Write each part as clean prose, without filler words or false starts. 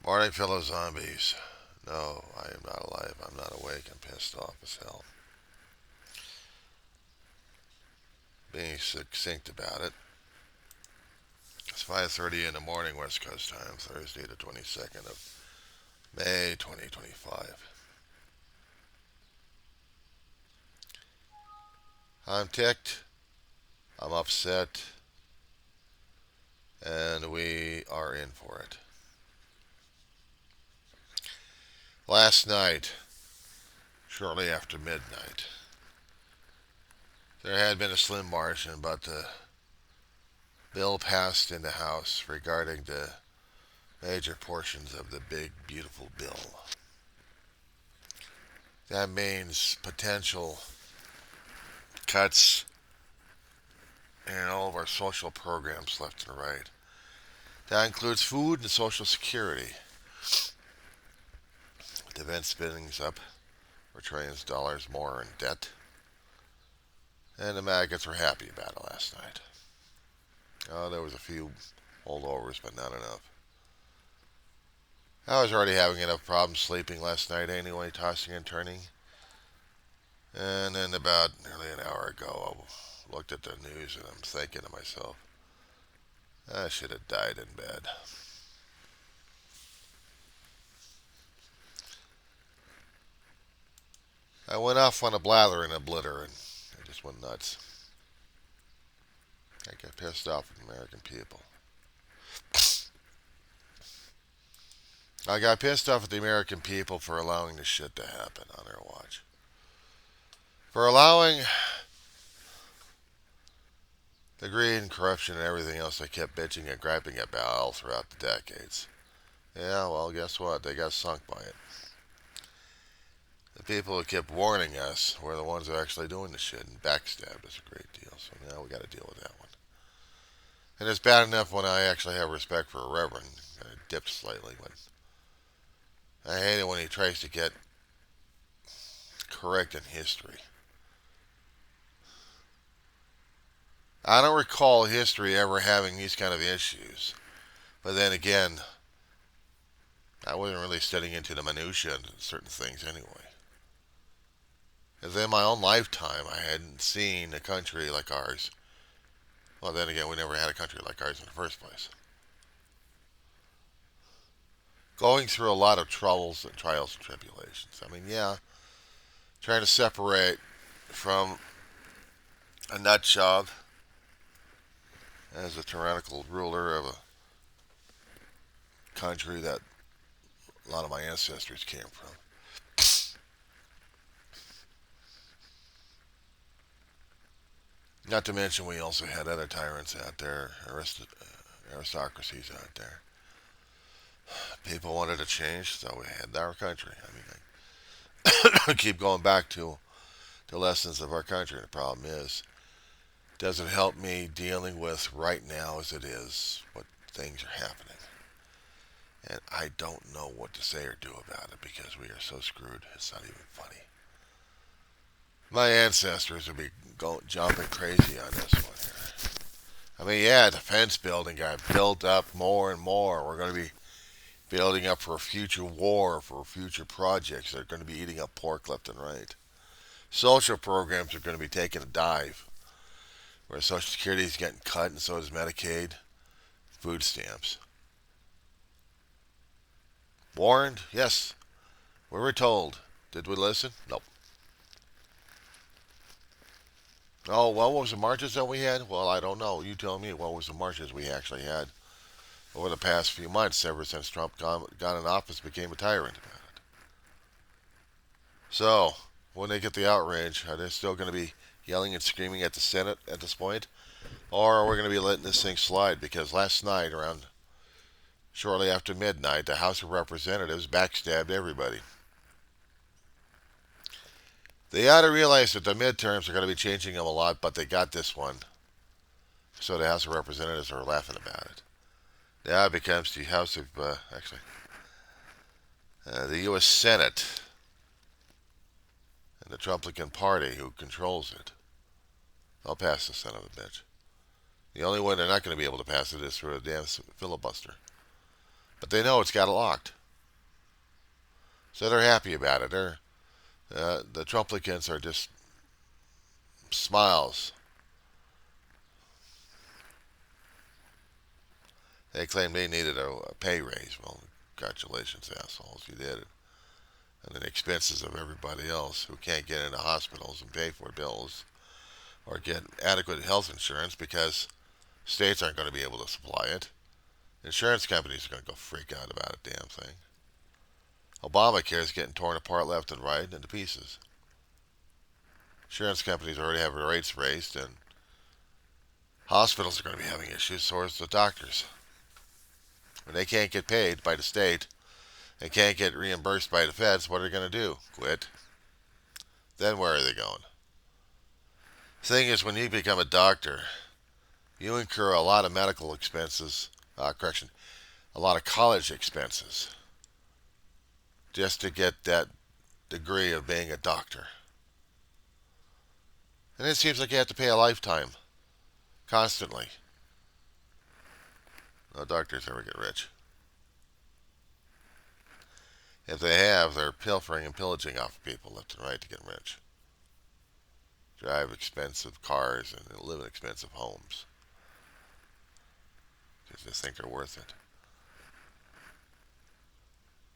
Morning, fellow zombies. No, I am not alive. I'm not awake. I'm pissed off as hell. Being succinct about it, it's 5:30 in the morning West Coast time, Thursday the 22nd of May 2025. I'm ticked. I'm upset. And we are in for it. Last night, shortly after midnight, there had been a slim margin, but the bill passed in the House regarding the major portions of the big, beautiful bill. That means potential cuts in all of our social programs left and right. That includes food and Social Security. Defense spending's up for trillions of dollars more in debt. And the maggots were happy about it last night. Oh, there was a few holdovers, but not enough. I was already having enough problems sleeping last night anyway, tossing and turning. And then about nearly an hour ago, I looked at the news and I'm thinking to myself, I should have died in bed. I went off on a blather and a blitter and I just went nuts. I got pissed off at the American people. I got pissed off at the American people for allowing this shit to happen on their watch. For allowing the greed and corruption and everything else they kept bitching and griping about all throughout the decades. Yeah, well, guess what? They got sunk by it. The people who kept warning us were the ones who are actually doing the shit and backstabbed us a great deal. So now we got to deal with that one. And it's bad enough when I actually have respect for a reverend. Kind of dipped slightly, but I hate it when he tries to get correct in history. I don't recall history ever having these kind of issues. But then again, I wasn't really studying into the minutiae and certain things anyway. As in my own lifetime, I hadn't seen a country like ours. Well, then again, we never had a country like ours in the first place. Going through a lot of troubles and trials and tribulations. I mean, yeah, trying to separate from a nut job as a tyrannical ruler of a country that a lot of my ancestors came from. Not to mention, we also had other tyrants out there, aristocracies out there. People wanted to change, so we had our country. I mean, I keep going back to the lessons of our country. The problem is, does it help me dealing with right now as it is what things are happening? And I don't know what to say or do about it because we are so screwed. It's not even funny. My ancestors would be jumping crazy on this one here. I mean, yeah, defense building got built up more and more. We're going to be building up for a future war, for future projects that are going to be eating up pork left and right. Social programs are going to be taking a dive, where Social Security is getting cut and so is Medicaid, food stamps. Warned? Yes. We were told. Did we listen? Nope. Oh, well, what was the marches that we had? Well, I don't know. You tell me what was the marches we actually had over the past few months, ever since Trump got in office, became a tyrant about it. So, when they get the outrage, are they still going to be yelling and screaming at the Senate at this point? Or are we going to be letting this thing slide? Because last night, around shortly after midnight, the House of Representatives backstabbed everybody. They ought to realize that the midterms are going to be changing them a lot, but they got this one. So the House of Representatives are laughing about it. Now it becomes the House of, the U.S. Senate and the Trumplican Party who controls it. They'll pass the son of a bitch. The only way they're not going to be able to pass it is through a damn filibuster. But they know it's got it locked. So they're happy about it. The Trumplicans are just smiles. They claim they needed a pay raise. Well, congratulations, assholes, you did it. And the expenses of everybody else who can't get into hospitals and pay for bills or get adequate health insurance because states aren't going to be able to supply it. Insurance companies are going to go freak out about a damn thing. Obamacare is getting torn apart left and right into pieces. Insurance companies already have their rates raised, and hospitals are going to be having issues, so is the doctors. When they can't get paid by the state and can't get reimbursed by the feds, what are they going to do? Quit? Then where are they going? The thing is, when you become a doctor, you incur a lot of medical expenses, a lot of college expenses, just to get that degree of being a doctor. And it seems like you have to pay a lifetime, constantly. No doctors ever get rich. If they have, they're pilfering and pillaging off of people left and right to get rich. Drive expensive cars and live in expensive homes. Because they think they're worth it.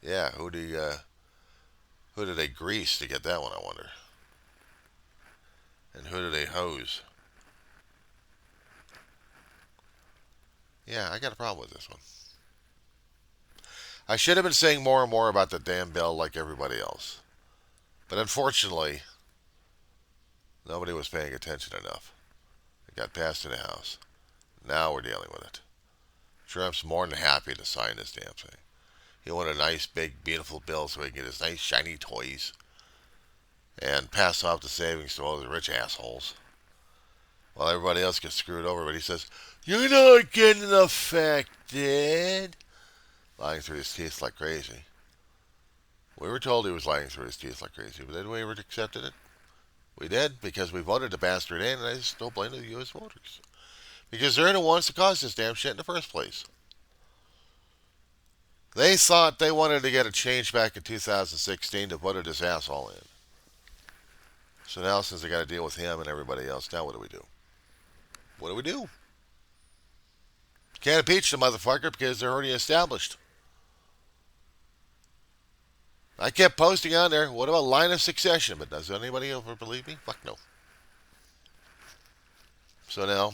Yeah, who do they grease to get that one, I wonder? And who do they hose? Yeah, I got a problem with this one. I should have been saying more and more about the damn bill like everybody else. But unfortunately, nobody was paying attention enough. It got passed in the House. Now we're dealing with it. Trump's more than happy to sign this damn thing. He wanted a nice, big, beautiful bill so he can get his nice, shiny toys and pass off the savings to all the rich assholes. While everybody else gets screwed over, but he says, "You're not getting affected." Lying through his teeth like crazy. We were told he was lying through his teeth like crazy, but then we ever accepted it? We did, because we voted the bastard in, and I just don't blame the U.S. voters. Because they're the ones that caused this damn shit in the first place. They thought they wanted to get a change back in 2016 to voted this asshole in. So now, since they got to deal with him and everybody else, now what do we do? What do we do? Can't impeach the motherfucker because they're already established. I kept posting on there, what about line of succession? But does anybody ever believe me? Fuck no. So now,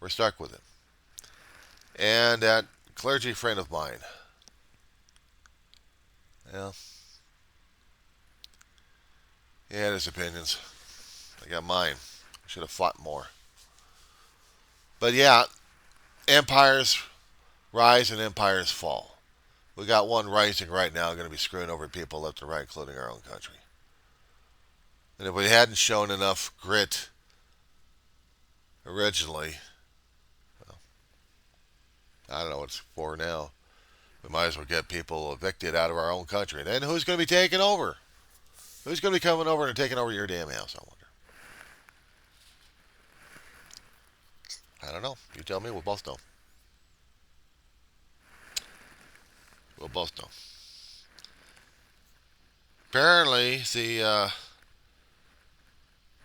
we're stuck with it. And that clergy friend of mine, yeah, he had his opinions. I got mine. I should have fought more. But yeah, empires rise and empires fall. We got one rising right now, going to be screwing over people left and right, including our own country. And if we hadn't shown enough grit originally, well, I don't know what it's for now. We might as well get people evicted out of our own country. And then who's going to be taking over? Who's going to be coming over and taking over your damn house, I wonder? I don't know. You tell me. We'll both know. We'll both know. Apparently, the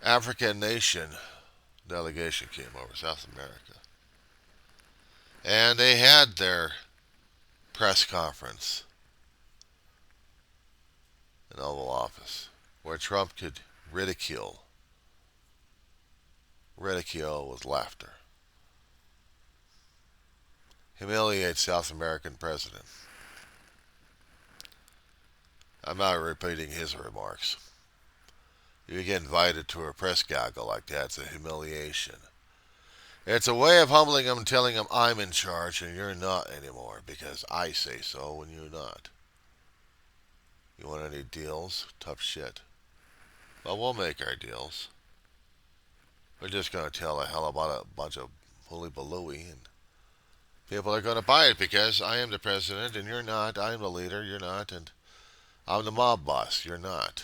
African nation delegation came over, South America. And they had their press conference in Oval Office where Trump could ridicule with laughter, humiliate South American president. I'm not repeating his remarks. You get invited to a press gaggle like that, it's a humiliation. It's a way of humbling him, telling him I'm in charge and you're not anymore because I say so when you're not. You want any deals? Tough shit. Well, we'll make our deals. We're just going to tell the hell about a bunch of hooly balooey, and people are going to buy it because I am the president and you're not. I'm the leader, you're not, and I'm the mob boss, you're not.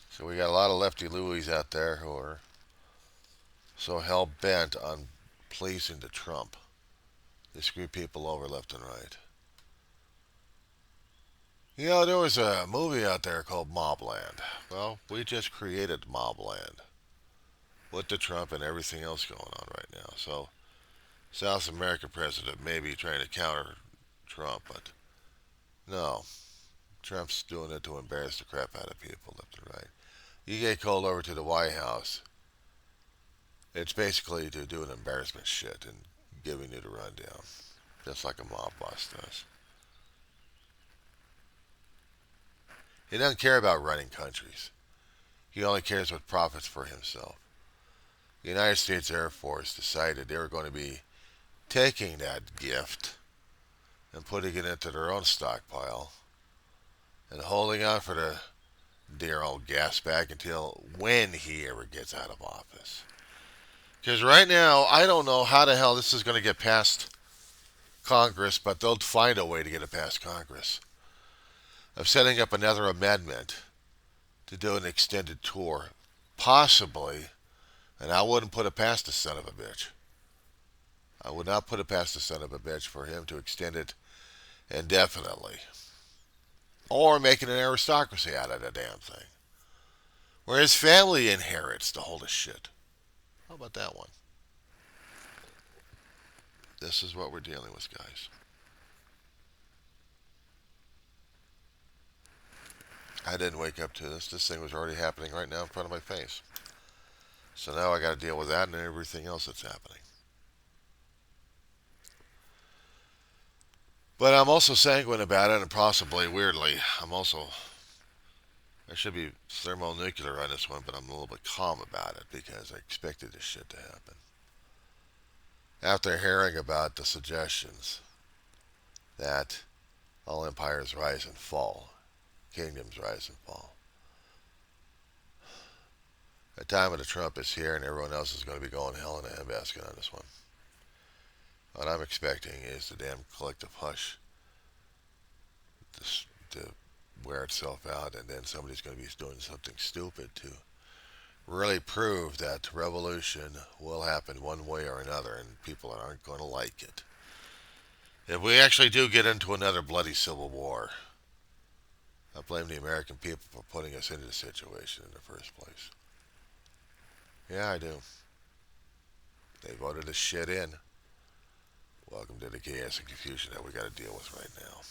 So we got a lot of lefty Louis out there who are so hell bent on pleasing to Trump They screw people over left and right. You know, there was a movie out there called Mobland. Well, we just created Mobland with the Trump and everything else going on right now. So, South American president may be trying to counter Trump, but no. Trump's doing it to embarrass the crap out of people left and right. You get called over to the White House, it's basically to do an embarrassment shit and giving you the rundown, just like a mob boss does. He doesn't care about running countries. He only cares what profits for himself. The United States Air Force decided they were going to be taking that gift and putting it into their own stockpile and holding on for the dear old gas bag until when he ever gets out of office. Because right now, I don't know how the hell this is going to get past Congress, but they'll find a way to get it past Congress. Of setting up another amendment to do an extended tour. Possibly, and I wouldn't put it past the son of a bitch. I would not put it past the son of a bitch for him to extend it indefinitely. Or making an aristocracy out of the damn thing. Where his family inherits the whole shit. How about that one? This is what we're dealing with, guys. I didn't wake up to this. This thing was already happening right now in front of my face. So now I got to deal with that and everything else that's happening. But I'm also sanguine about it, and possibly, weirdly, I should be thermonuclear on this one, but I'm a little bit calm about it because I expected this shit to happen. After hearing about the suggestions that all empires rise and fall, kingdoms rise and fall, the time of the Trump is here, and everyone else is going to be going hell in a handbasket on this one. What I'm expecting is the damn collective hush to wear itself out, and then somebody's going to be doing something stupid to really prove that revolution will happen one way or another, and people aren't going to like it. If we actually do get into another bloody civil war, I blame the American people for putting us into the situation in the first place. Yeah, I do. They voted this shit in. Welcome to the chaos and confusion that we got to deal with right now.